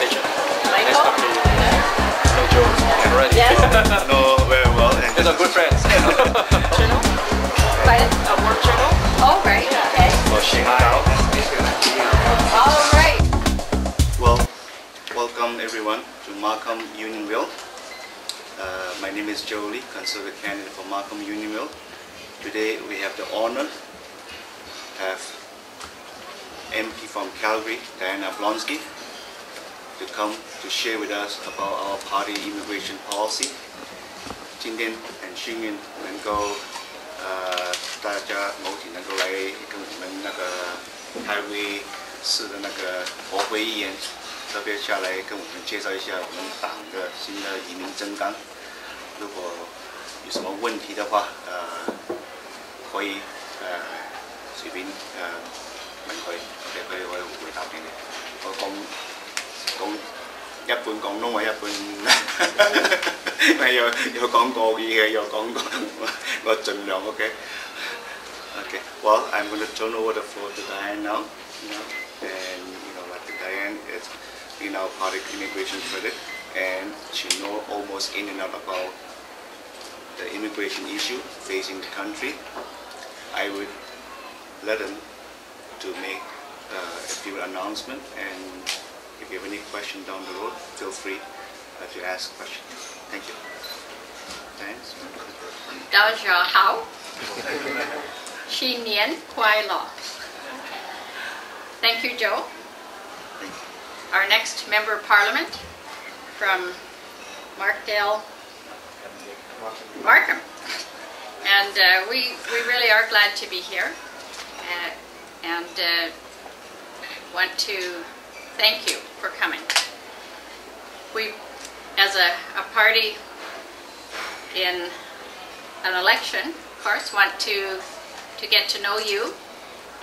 meet you. Michael? Nice talking to you. Hello, Joe. Already. Yes. No, very well. And These are good friends. Channel? Right. A work channel? Oh, right. Okay. All right. well, welcome everyone to Markham Unionville. My name is Joe Lee, Conservative candidate for Markham Unionville. Today we have the honor to have MP from Calgary, Diane Ablonczy, to come to share with us about our party immigration policy. 今天很幸运能够大家媒体能够来跟我们那个台北市的那个国会议员特别下来跟我们介绍一下我们党的新的移民政纲。如果有什么问题的话，可以隨便問佢，佢可以回答你。我講一半廣東話，一半有講國語嘅，有講我盡量 OK。Okay. Well, I'm going to turn over the floor to Diane now. And like Diane is in our party immigration credit, and she knows almost in and out about the immigration issue facing the country. I would let them to make a few announcements, and if you have any question down the road, feel free to ask questions. Thank you. Thanks. 大家好，新年快乐。Thank you, Joe. Our next member of parliament from Markham. And we really are glad to be here and want to thank you for coming. We, as a party in an election, of course, want to get to know you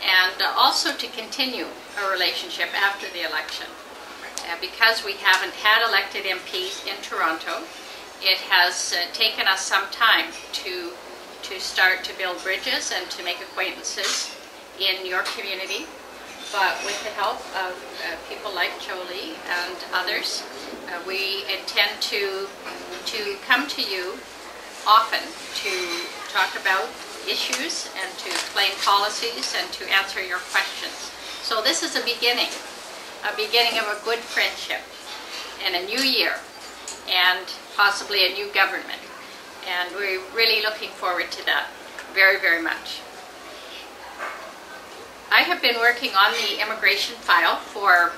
and also to continue a relationship after the election. Because we haven't had elected MPs in Toronto, it has taken us some time to start to build bridges and to make acquaintances in your community. But with the help of people like Jolie and others, we intend to come to you often to talk about issues and to explain policies and to answer your questions. So this is a beginning of a good friendship and a new year and possibly a new government. And we're really looking forward to that very, very much. I have been working on the immigration file for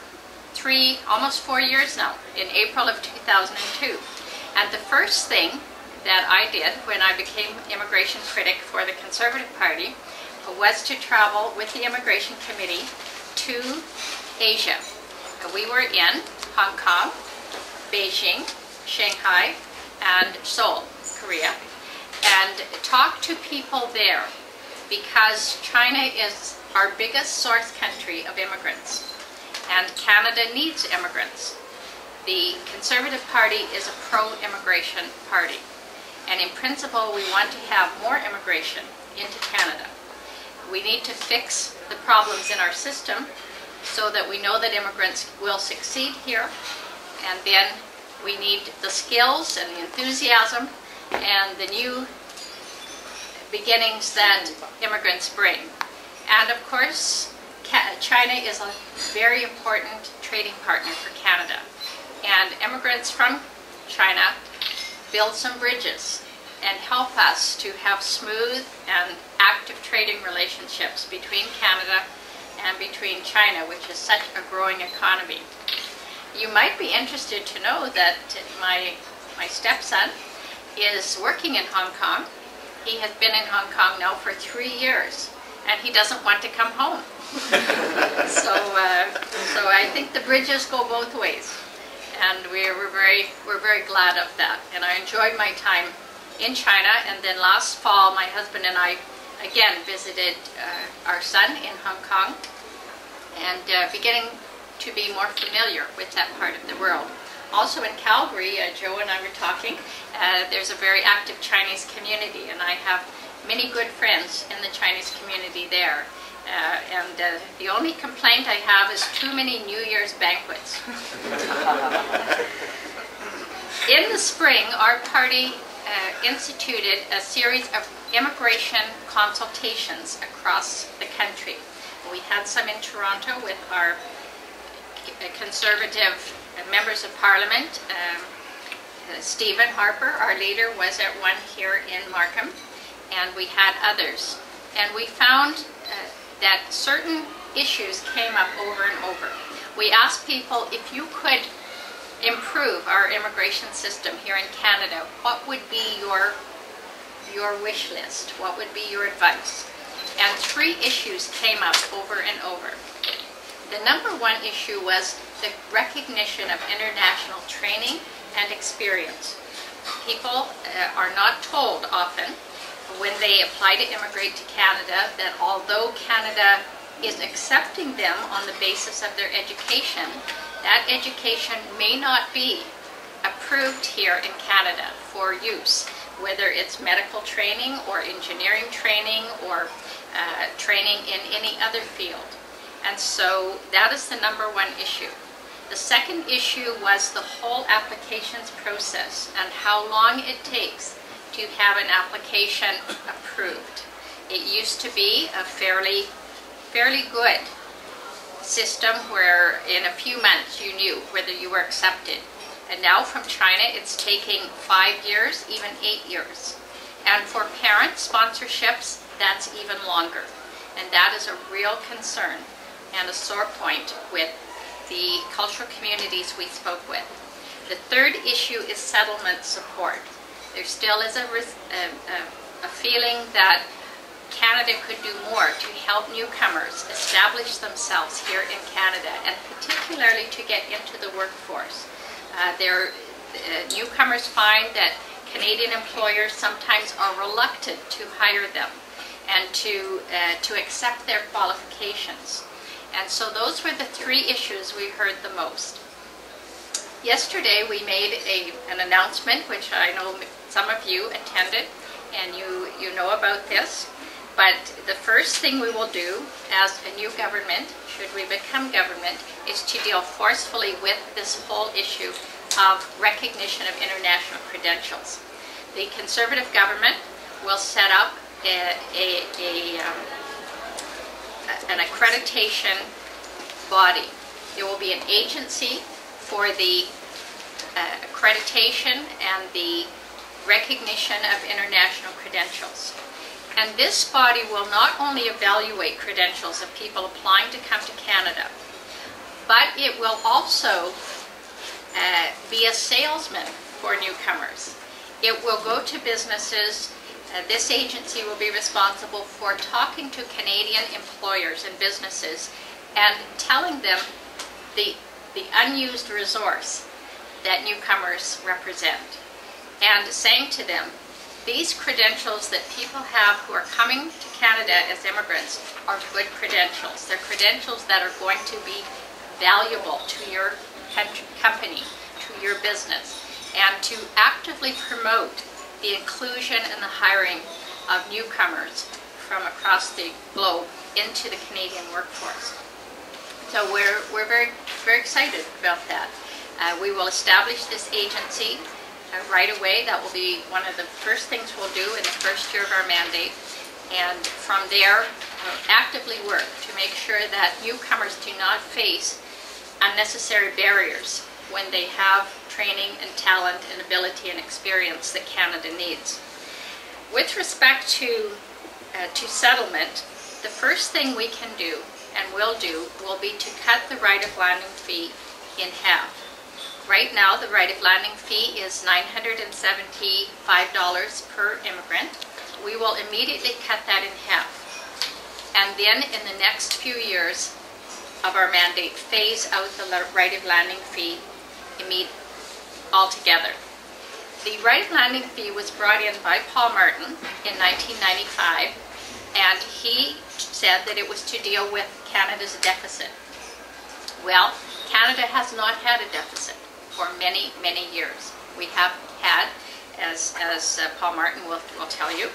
almost 4 years now, in April of 2002. And the first thing that I did when I became immigration critic for the Conservative Party was to travel with the Immigration Committee to Asia. We were in Hong Kong, Beijing, Shanghai, and Seoul, Korea, and talked to people there because China is our biggest source country of immigrants, and Canada needs immigrants. The Conservative Party is a pro-immigration party, and in principle we want to have more immigration into Canada. We need to fix the problems in our system so that we know that immigrants will succeed here, and then we need the skills and the enthusiasm and the new beginnings that immigrants bring. And of course, China is a very important trading partner for Canada. And immigrants from China build some bridges and help us to have smooth and active trading relationships between Canada and between China, which is such a growing economy. You might be interested to know that my stepson is working in Hong Kong. He has been in Hong Kong now for 3 years, and he doesn't want to come home. So I think the bridges go both ways, and we're very glad of that. And I enjoyed my time in China, and then last fall my husband and I again visited our son in Hong Kong, and beginning to be more familiar with that part of the world. Also in Calgary, Joe and I were talking, there's a very active Chinese community, and I have many good friends in the Chinese community there. The only complaint I have is too many New Year's banquets. In the spring, our party instituted a series of immigration consultations across the country. We had some in Toronto with our Conservative members of Parliament. Stephen Harper, our leader, was at one here in Markham, and we had others. And we found that certain issues came up over and over. We asked people, if you could improve our immigration system here in Canada, what would be your wish list? What would be your advice? And 3 issues came up over and over. The number 1 issue was the recognition of international training and experience. People are not told often when they apply to immigrate to Canada that although Canada is accepting them on the basis of their education, that education may not be approved here in Canada for use, whether it's medical training or engineering training or training in any other field. And so that is the number 1 issue. The second issue was the whole applications process and how long it takes to have an application approved. It used to be a fairly good system where in a few months you knew whether you were accepted. And now from China it's taking 5 years, even 8 years. And for parent sponsorships, that's even longer. And that is a real concern and a sore point with the cultural communities we spoke with. The third issue is settlement support. There still is a feeling that Canada could do more to help newcomers establish themselves here in Canada, and particularly to get into the workforce. Newcomers find that Canadian employers sometimes are reluctant to hire them and to accept their qualifications. And so those were the 3 issues we heard the most. Yesterday we made an announcement, which I know some of you attended, and you know about this. But the first thing we will do as a new government, should we become government, is to deal forcefully with this whole issue of recognition of international credentials. The Conservative government will set up an accreditation body. There will be an agency for the accreditation and the recognition of international credentials. And this body will not only evaluate credentials of people applying to come to Canada, but it will also be a salesman for newcomers. It will go to businesses. This agency will be responsible for talking to Canadian employers and businesses and telling them the unused resource that newcomers represent, and saying to them, these credentials that people have who are coming to Canada as immigrants are good credentials. They're credentials that are going to be valuable to your company, to your business, and to actively promote the inclusion and the hiring of newcomers from across the globe into the Canadian workforce. So we're very, very excited about that. We will establish this agency right away. That will be one of the first things we'll do in the first year of our mandate. And from there, actively work to make sure that newcomers do not face unnecessary barriers when they have training and talent and ability and experience that Canada needs. With respect to settlement, the first thing we can do and will do will be to cut the right of landing fee in half. Right now, the right of landing fee is $975 per immigrant. We will immediately cut that in half. And then in the next few years of our mandate, phase out the right of landing fee altogether. The right of landing fee was brought in by Paul Martin in 1995, and he said that it was to deal with Canada's deficit. Well, Canada has not had a deficit for many, many years. We have had, as Paul Martin will tell you,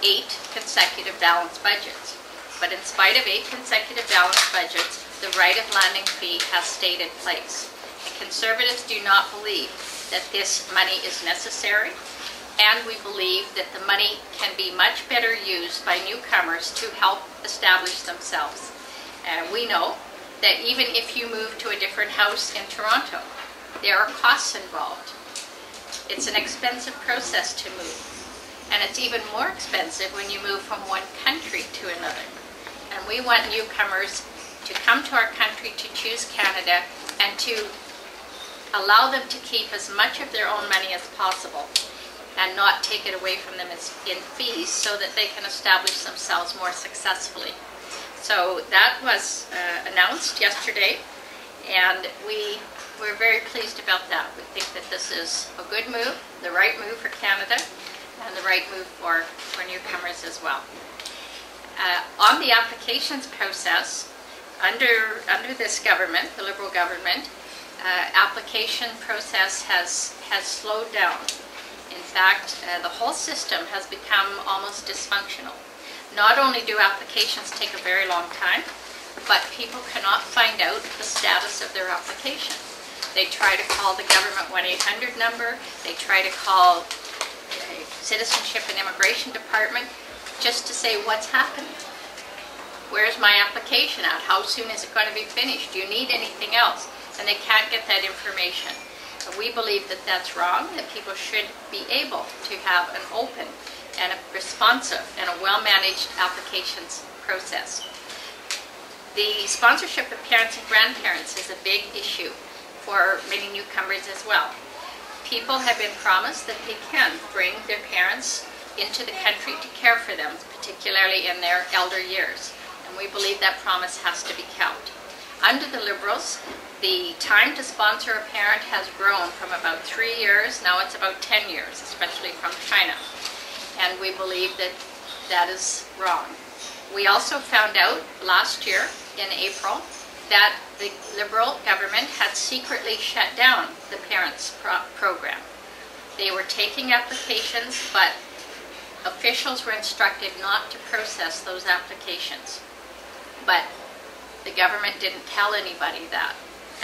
8 consecutive balanced budgets. but in spite of 8 consecutive balanced budgets, the right of landing fee has stayed in place. And Conservatives do not believe that this money is necessary, and we believe that the money can be much better used by newcomers to help establish themselves. We know that even if you move to a different house in Toronto, there are costs involved. It's an expensive process to move, and it's even more expensive when you move from one country to another. And we want newcomers to come to our country to choose Canada and to allow them to keep as much of their own money as possible and not take it away from them in fees so that they can establish themselves more successfully. So that was announced yesterday, and we're very pleased about that. We think that this is a good move, the right move for Canada, and the right move for newcomers as well. On the applications process, under this government, the Liberal government, application process has slowed down. In fact, the whole system has become almost dysfunctional. Not only do applications take a very long time, but people cannot find out the status of their application. They try to call the government 1-800 number, they try to call the Citizenship and Immigration Department just to say what's happening. Where's my application at? How soon is it going to be finished? Do you need anything else? And they can't get that information. So we believe that that's wrong, that people should be able to have an open and a responsive and a well-managed applications process. The sponsorship of parents and grandparents is a big issue for many newcomers as well. People have been promised that they can bring their parents into the country to care for them, particularly in their elder years. And we believe that promise has to be kept. Under the Liberals, the time to sponsor a parent has grown from about 3 years, now it's about 10 years, especially from China. And we believe that that is wrong. We also found out last year, in April, that the Liberal government had secretly shut down the Parents program. They were taking applications, but officials were instructed not to process those applications. But the government didn't tell anybody that.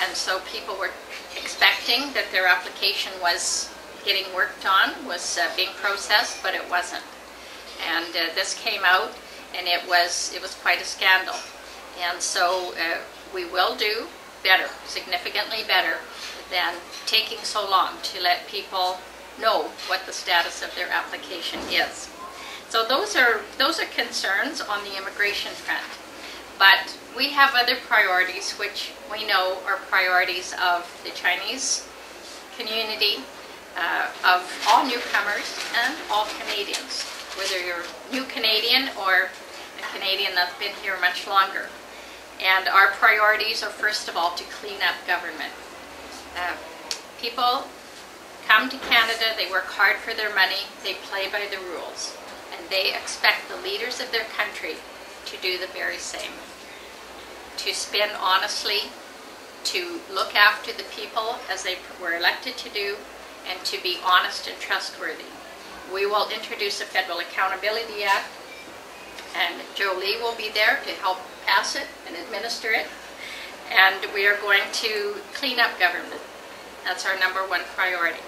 And so people were expecting that their application was getting worked on, was being processed, but it wasn't. And this came out, and it was quite a scandal. And so we will do better, significantly better, than taking so long to let people know what the status of their application is. So those are concerns on the immigration front. But we have other priorities which we know are priorities of the Chinese community, of all newcomers and all Canadians, whether you're a new Canadian or a Canadian that's been here much longer. And our priorities are, first of all, to clean up government. People come to Canada, they work hard for their money, they play by the rules, and they expect the leaders of their country to do the very same. To spend honestly, to look after the people as they were elected to do, and to be honest and trustworthy. We will introduce a Federal Accountability Act, and Jolie will be there to help pass it and administer it, and we are going to clean up government. That's our #1 priority.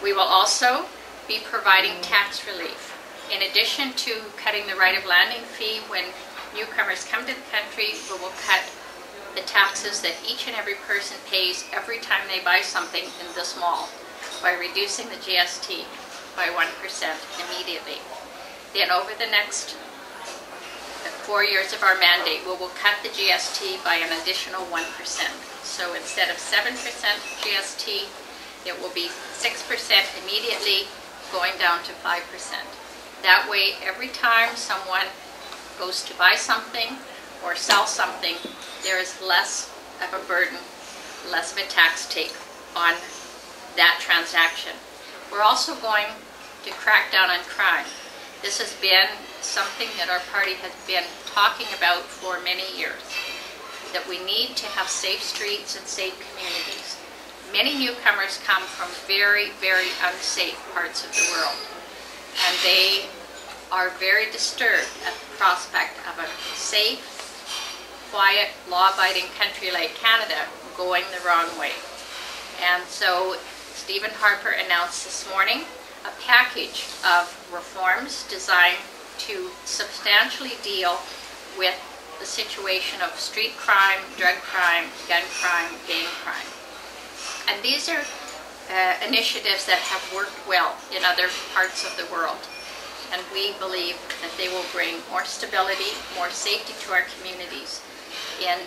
We will also be providing tax relief. In addition to cutting the right of landing fee when newcomers come to the country, we will cut the taxes that each and every person pays every time they buy something in this mall by reducing the GST by 1% immediately. Then over the next 4 years of our mandate, we will cut the GST by an additional 1%. So instead of 7% GST, it will be 6% immediately, going down to 5%. That way, every time someone goes to buy something or sell something, there is less of a burden, less of a tax take on that transaction. We're also going to crack down on crime. This has been something that our party has been talking about for many years, that we need to have safe streets and safe communities. Many newcomers come from very, very unsafe parts of the world, and they are very disturbed at the prospect of a safe, quiet, law-abiding country like Canada going the wrong way. And so Stephen Harper announced this morning a package of reforms designed to substantially deal with the situation of street crime, drug crime, gun crime, gang crime. And these are initiatives that have worked well in other parts of the world. And we believe that they will bring more stability, more safety to our communities in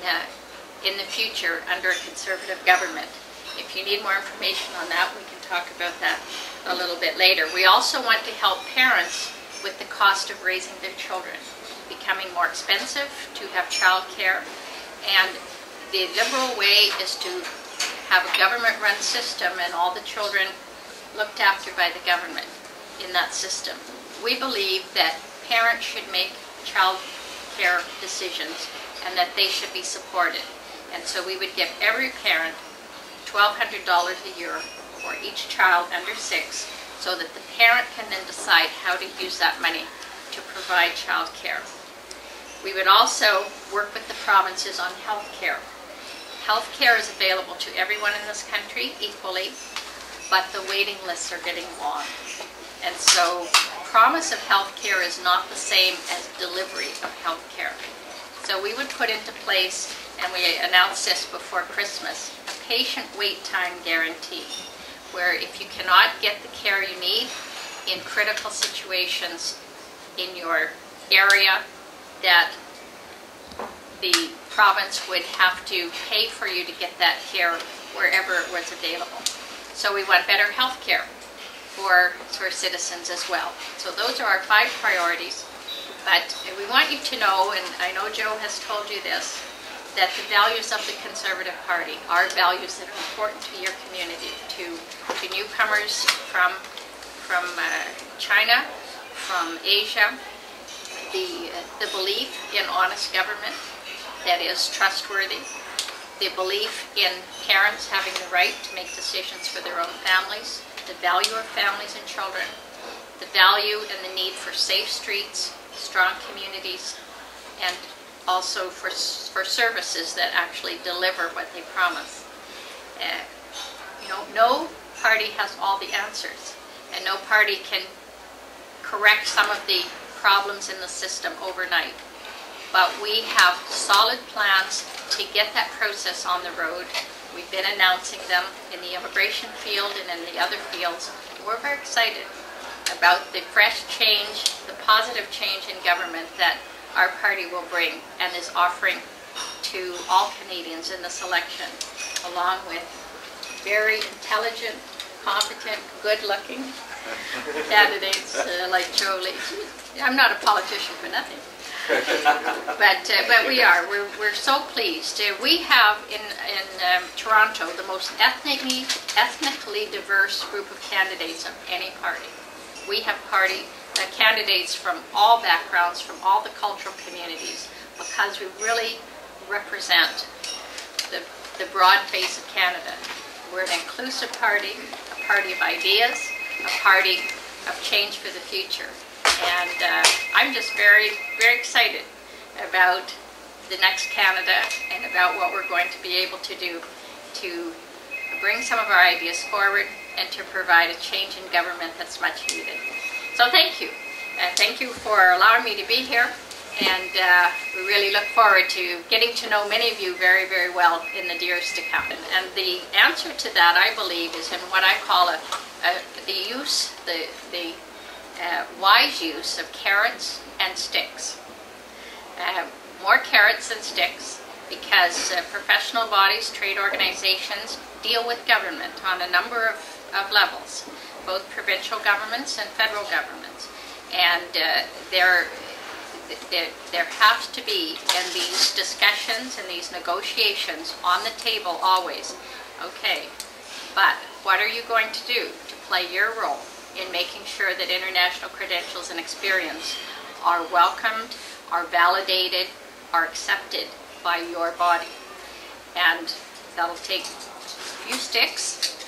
the future under a conservative government. If you need more information on that, we can talk about that a little bit later. We also want to help parents with the cost of raising their children. Becoming more expensive to have child care, and the liberal way is to have a government-run system and all the children looked after by the government in that system. We believe that parents should make child care decisions and that they should be supported. And so we would give every parent $1,200 a year for each child under 6, so that the parent can then decide how to use that money to provide child care. We would also work with the provinces on health care. Health care is available to everyone in this country equally, but the waiting lists are getting long. And so promise of health care is not the same as delivery of health care. So we would put into place, and we announced this before Christmas, a patient wait time guarantee, where if you cannot get the care you need in critical situations in your area, that the province would have to pay for you to get that care wherever it was available. So we want better health care for citizens as well. So those are our 5 priorities. But we want you to know, and I know Joe has told you this, that the values of the Conservative Party are values that are important to your community, to newcomers from China, from Asia, the belief in honest government that is trustworthy, the belief in parents having the right to make decisions for their own families, the value of families and children, the value and the need for safe streets, strong communities, and also for services that actually deliver what they promise. No party has all the answers, and no party can correct some of the problems in the system overnight. But we have solid plans to get that process on the road. We've been announcing them in the immigration field and in the other fields. We're very excited about the fresh change, the positive change in government that our party will bring and is offering to all Canadians in this election, along with very intelligent, competent, good-looking candidates like Jolie. I'm not a politician for nothing. But we are. We're so pleased. We have in Toronto the most ethnically diverse group of candidates of any party. We have candidates from all backgrounds, from all the cultural communities, because we really represent the broad face of Canada. We're an inclusive party, a party of ideas, a party of change for the future. And I'm just very, very excited about the next Canada and about what we're going to be able to do to bring some of our ideas forward and to provide a change in government that's much needed. So thank you. Thank you for allowing me to be here. And we really look forward to getting to know many of you very, very well in the years to come. And the answer to that, I believe, is in what I call the wise use of carrots and sticks. More carrots than sticks, because professional bodies, trade organizations deal with government on a number of levels, both provincial governments and federal governments. And there has to be, in these discussions and these negotiations, on the table always, okay, but what are you going to do to play your role in making sure that international credentials and experience are welcomed, are validated, are accepted by your body? And that'll take a few sticks,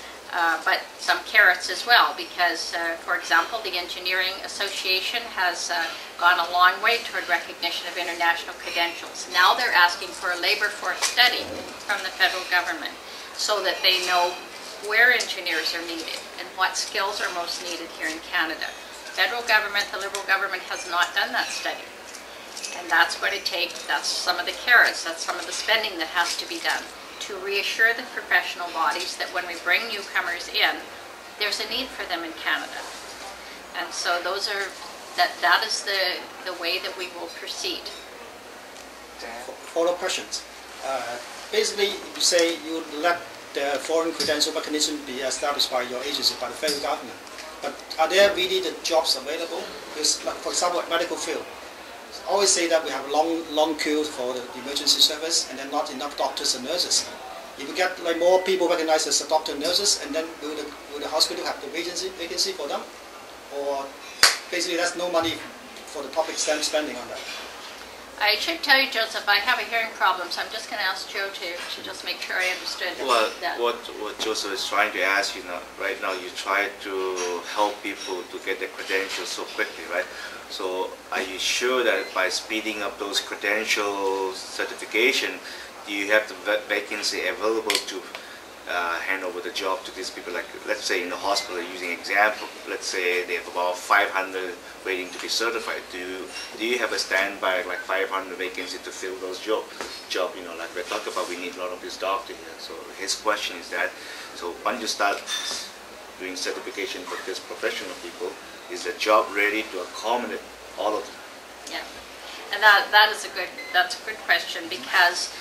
but some carrots as well, because, for example, the Engineering Association has gone a long way toward recognition of international credentials. Now they're asking for a labor force study from the federal government so that they know where engineers are needed and what skills are most needed here in Canada. The federal government, the Liberal government, has not done that study. And that's what it takes. That's some of the carrots, that's some of the spending that has to be done to reassure the professional bodies that when we bring newcomers in, there's a need for them in Canada. And so that is the way that we will proceed. Follow-up questions. Basically, you say you let the foreign credential recognition be established by your agency, by the federal government. But are there really the jobs available? Because, like, for example, medical field, always say that we have long queues for the emergency service, and then not enough doctors and nurses. If we get like more people recognized as doctors and nurses, and then will the hospital have the vacancy for them? Or basically there's no money for the public spending on that? I should tell you, Joseph, I have a hearing problem, so I'm just going to ask Joe to just make sure I understood that. What Joseph is trying to ask you now, right now, you try to help people to get their credentials so quickly, right? So are you sure that by speeding up those credential certification, do you have the vacancy available to hand over the job to these people? Like, let's say in the hospital, using example, let's say they have about 500 waiting to be certified. Do you have a standby like 500 vacancy to fill those job? You know, like we talk about, we need a lot of this doctor here. So his question is that, so when you start doing certification for this professional people, is the job ready to accommodate all of them? Yeah, and that's a good question, because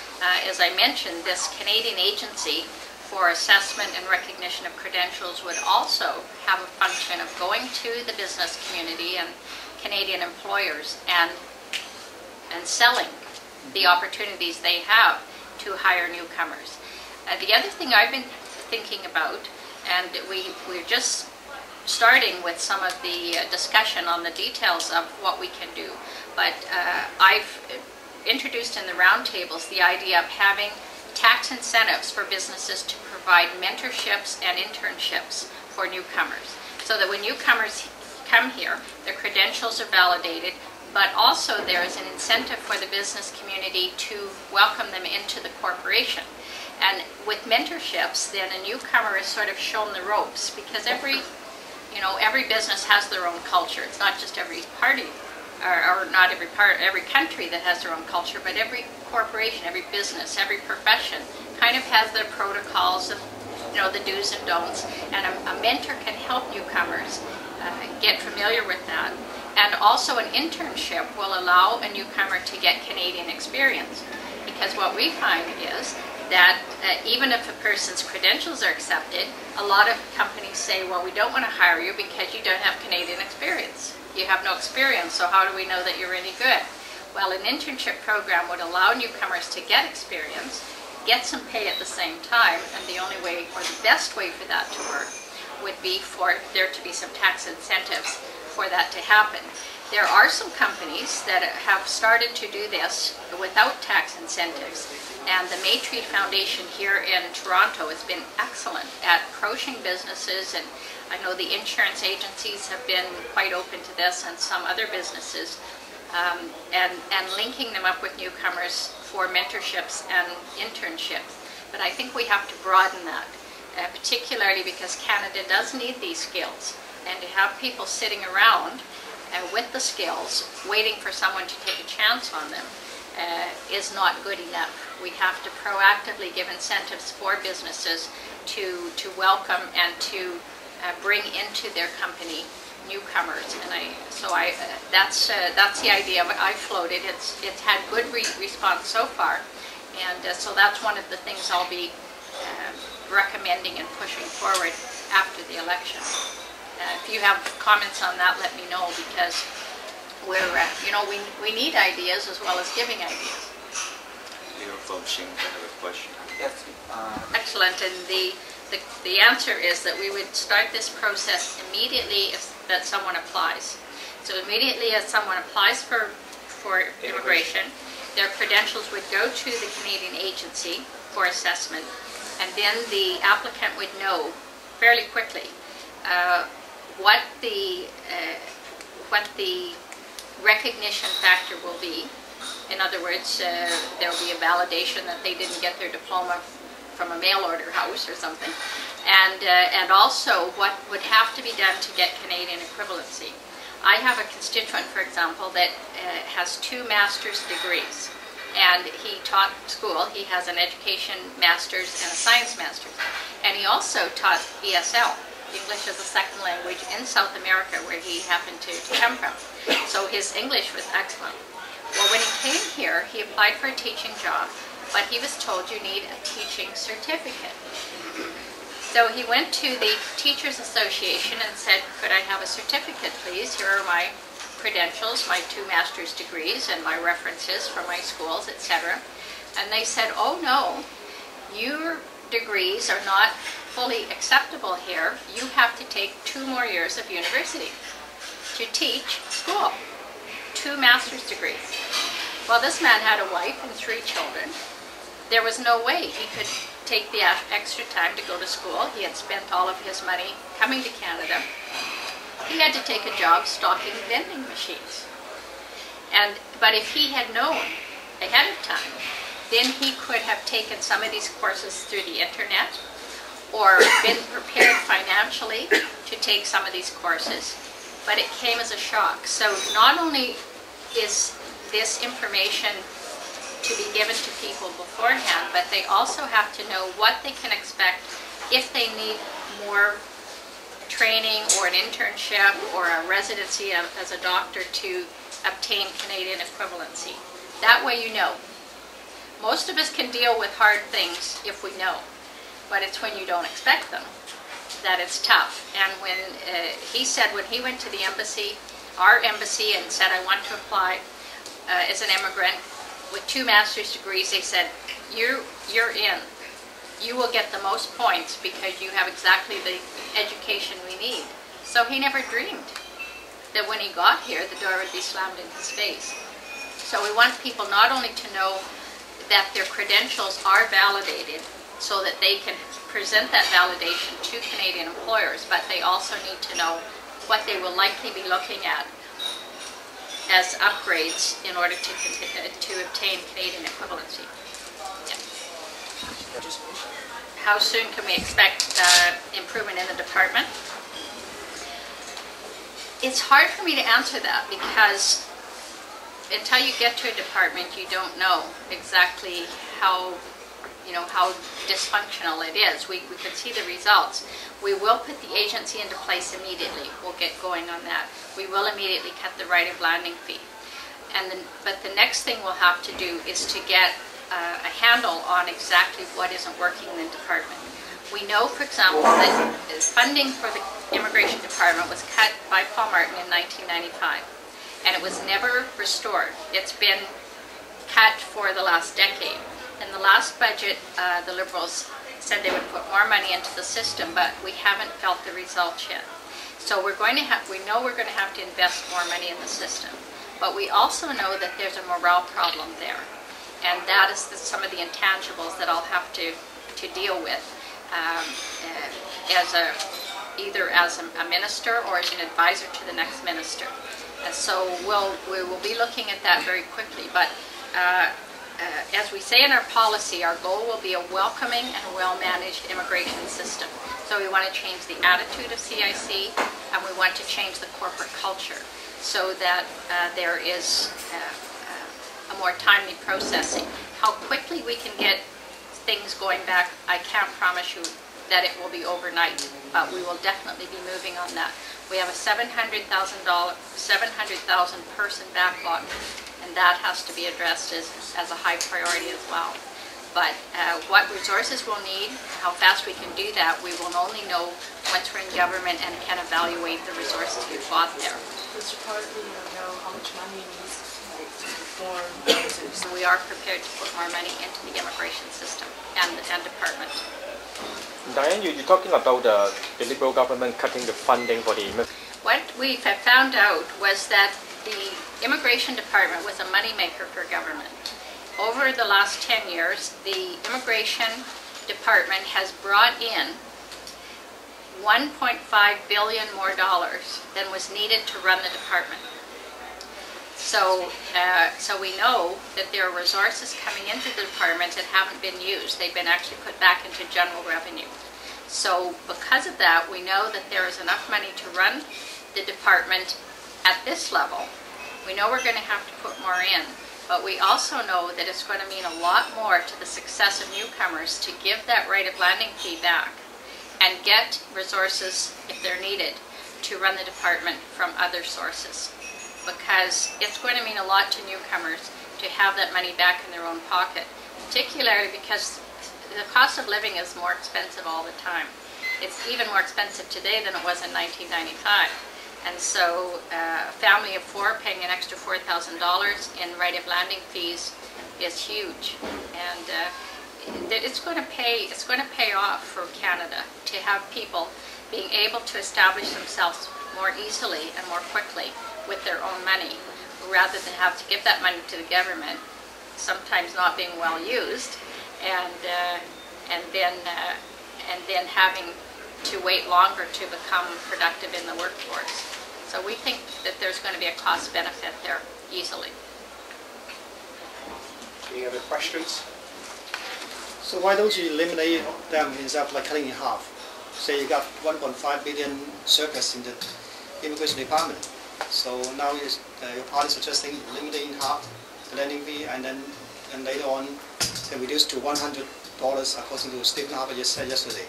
as I mentioned, this Canadian agency for assessment and recognition of credentials would also have a function of going to the business community and Canadian employers and selling the opportunities they have to hire newcomers. The other thing I've been thinking about, and we're just starting with some of the discussion on the details of what we can do, but I've introduced in the roundtables the idea of having tax incentives for businesses to provide mentorships and internships for newcomers, so that when newcomers come here, their credentials are validated, but also there is an incentive for the business community to welcome them into the corporation. And with mentorships, then a newcomer is sort of shown the ropes, because every business has their own culture. It's not just every party, or not every country that has their own culture, but every corporation, every business, every profession kind of has their protocols of, the do's and don'ts. And a mentor can help newcomers get familiar with that. And also an internship will allow a newcomer to get Canadian experience. Because what we find is that even if a person's credentials are accepted, a lot of companies say, well, we don't want to hire you because you don't have Canadian experience. You have no experience, so how do we know that you're really good? Well, an internship program would allow newcomers to get experience, get some pay at the same time, and the only way, or the best way for that to work, would be for there to be some tax incentives for that to happen. There are some companies that have started to do this without tax incentives, and the Maytree Foundation here in Toronto has been excellent at approaching businesses, and I know the insurance agencies have been quite open to this, and some other businesses, and linking them up with newcomers for mentorships and internships. But I think we have to broaden that, particularly because Canada does need these skills, and to have people sitting around with the skills, waiting for someone to take a chance on them, is not good enough. We have to proactively give incentives for businesses to welcome and to bring into their company newcomers. And that's the idea I floated. It's had good response so far, and so that's one of the things I'll be recommending and pushing forward after the election. If you have comments on that, let me know, because we need ideas as well as giving ideas. From Shing, I have a question. Yes. Excellent. And the answer is that we would start this process immediately that someone applies. So immediately as someone applies for immigration, their credentials would go to the Canadian agency for assessment, and then the applicant would know fairly quickly what the recognition factor will be. In other words, there will be a validation that they didn't get their diploma from a mail order house or something, and also what would have to be done to get Canadian equivalency. I have a constituent, for example, that has 2 master's degrees, and he taught school. He has an education master's and a science master's, and he also taught ESL, English as a second language, in South America, where he happened to come from. So his English was excellent. Well, when he came here, he applied for a teaching job, but he was told you need a teaching certificate. So he went to the Teachers Association and said, could I have a certificate, please? Here are my credentials, my 2 master's degrees, and my references from my schools, etc. And they said, oh no, your degrees are not fully acceptable here. You have to take 2 more years of university to teach school. 2 master's degrees. Well, this man had a wife and 3 children. There was no way he could take the extra time to go to school. He had spent all of his money coming to Canada. He had to take a job stocking vending machines. But if he had known ahead of time, then he could have taken some of these courses through the internet or been prepared financially to take some of these courses. But it came as a shock. So not only is this information to be given to people beforehand, but they also have to know what they can expect if they need more training or an internship or a residency as a doctor to obtain Canadian equivalency. That way you know. Most of us can deal with hard things if we know, but it's when you don't expect them that it's tough. And when he said when he went to the embassy, our embassy, and said, I want to apply as an immigrant with 2 master's degrees, they said, you're in. You will get the most points because you have exactly the education we need. So he never dreamed that when he got here, the door would be slammed in his face. So we want people not only to know that their credentials are validated so that they can present that validation to Canadian employers, but they also need to know what they will likely be looking at as upgrades in order to obtain Canadian equivalency. Yeah. How soon can we expect improvement in the department? It's hard for me to answer that because until you get to a department, you don't know exactly how dysfunctional it is. We can see the results. We will put the agency into place immediately. We'll get going on that. We will immediately cut the right of landing fee. But the next thing we'll have to do is to get a handle on exactly what isn't working in the department. We know, for example, that funding for the immigration department was cut by Paul Martin in 1995, and it was never restored. It's been cut for the last decade. In the last budget, the Liberals said they would put more money into the system, but we haven't felt the results yet. So we know we're going to have to invest more money in the system, but we also know that there's a morale problem there, and that is some of the intangibles that I'll have to deal with either as a minister or as an advisor to the next minister. And so we will be looking at that very quickly, but as we say in our policy, our goal will be a welcoming and well-managed immigration system. So we want to change the attitude of CIC, and we want to change the corporate culture so that there is a more timely processing. How quickly we can get things going back, I can't promise you that it will be overnight, but we will definitely be moving on that. We have a $700,000 person backlog, and that has to be addressed as a high priority as well. But what resources we'll need, how fast we can do that, we will only know once we're in government and can evaluate the resources we've got there. Does your party know how much money it needs for So we are prepared to put more money into the immigration system and department. Diane, you're talking about the Liberal government cutting the funding for the immigration. What we found out was that the immigration department was a moneymaker for government. Over the last 10 years, the immigration department has brought in $1.5 billion more than was needed to run the department. So we know that there are resources coming into the department that haven't been used. They've been actually put back into general revenue. So because of that, we know that there is enough money to run the department at this level. We know we're going to have to put more in, but we also know that it's going to mean a lot more to the success of newcomers to give that right of landing fee back and get resources, if they're needed, to run the department from other sources. Because it's going to mean a lot to newcomers to have that money back in their own pocket, particularly because the cost of living is more expensive all the time. It's even more expensive today than it was in 1995. And so a family of 4 paying an extra $4,000 in right of landing fees is huge. And it's going to pay off for Canada to have people being able to establish themselves more easily and more quickly with their own money, rather than have to give that money to the government, sometimes not being well used, and then having to wait longer to become productive in the workforce. So we think that there's going to be a cost benefit there easily. Any other questions? So why don't you eliminate them instead of like cutting in half? Say you got 1.5 billion surplus in the immigration department. So now your party is suggesting eliminating half the landing fee, and later on then reduce to $100 according to Stephen Harper just said yesterday.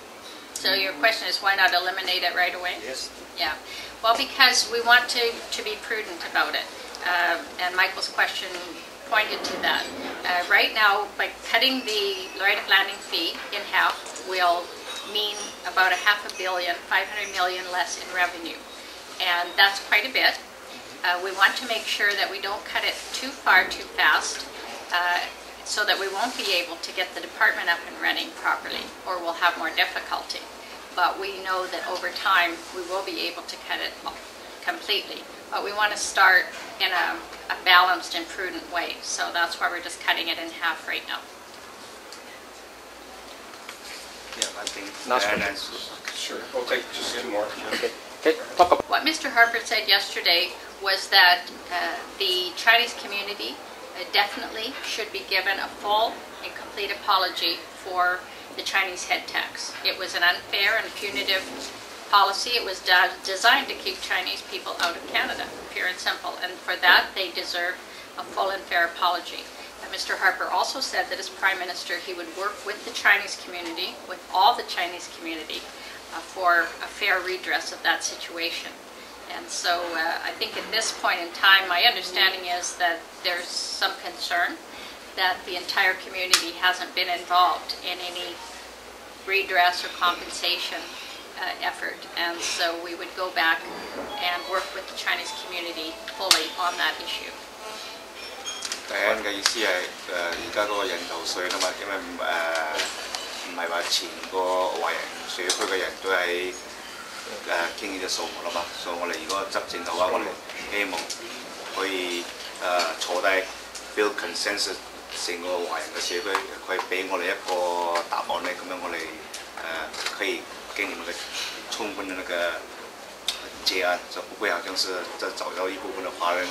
So your question is, why not eliminate it right away? Yes. Yeah. Well, because we want to be prudent about it. And Michael's question pointed to that. Right now, by cutting the right of landing fee in half will mean about $500 million less in revenue. And that's quite a bit. We want to make sure that we don't cut it too far too fast, so that we won't be able to get the department up and running properly, or we'll have more difficulty. But we know that over time we will be able to cut it completely. But we want to start in a balanced and prudent way, so that's why we're just cutting it in half right now. Yeah, I think Last Diane one. answers. Sure. We'll take just 2 more. Okay, talk about What Mr. Harper said yesterday was that the Chinese community definitely should be given a full and complete apology for the Chinese head tax. It was an unfair and punitive policy. It was designed to keep Chinese people out of Canada, pure and simple. And for that, they deserve a full and fair apology. Mr. Harper also said that as Prime Minister, he would work with the Chinese community, with all the Chinese community, for a fair redress of that situation. And so I think at this point in time, my understanding is that there's some concern that the entire community hasn't been involved in any redress or compensation effort. And so we would go back and work with the Chinese community fully on that issue. Diane 嘅意思係而家嗰個人頭稅啦嘛，因為唔係話前個華人社區嘅人都喺傾呢隻數目啦嘛，所以我哋如果執政嘅話，我哋希望可以坐低 build consensus 成個華人嘅社區，佢俾我哋一個答案咧，咁樣我哋可以給你們個充分的那個結案，就不會好像是再找到一部分的華人。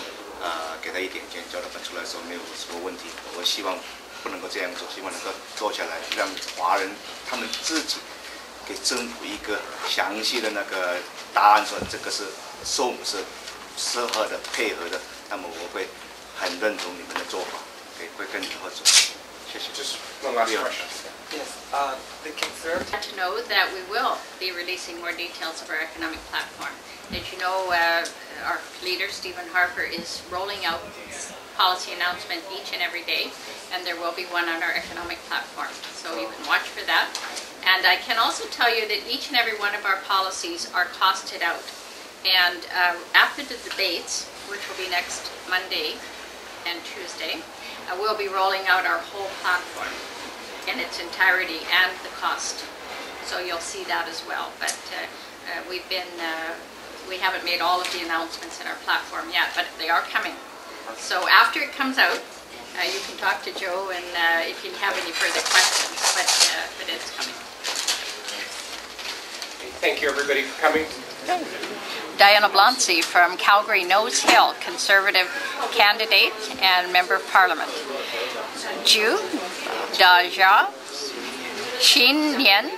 給他一點錢，叫他們出來的時候沒有什麼問題。我希望不能夠這樣做，希望能夠坐下來，讓華人他們自己給政府一個詳細的那個答案，說這個是數目是適合的、配合的，那麼我會很認同你們的做法，會跟你們合作。謝謝。Just one last question. Yes, the Conservative. To know that we will be releasing more details of our economic platform. As you know, our leader, Stephen Harper, is rolling out policy announcements each and every day, and there will be one on our economic platform. So you can watch for that. And I can also tell you that each and every one of our policies are costed out. And after the debates, which will be next Monday and Tuesday, we'll be rolling out our whole platform in its entirety and the cost. So you'll see that as well. But we haven't made all of the announcements in our platform yet, but they are coming. So after it comes out, you can talk to Joe and if you have any further questions, but it's coming. Thank you, everybody, for coming. Diane Ablonczy from Calgary Nose Hill, Conservative candidate and Member of Parliament. Ju Daja Xin Nian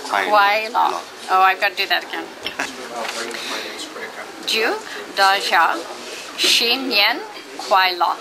Kuai Law. Oh, I've got to do that again. Ju Daja Xin Nian Kuai Law.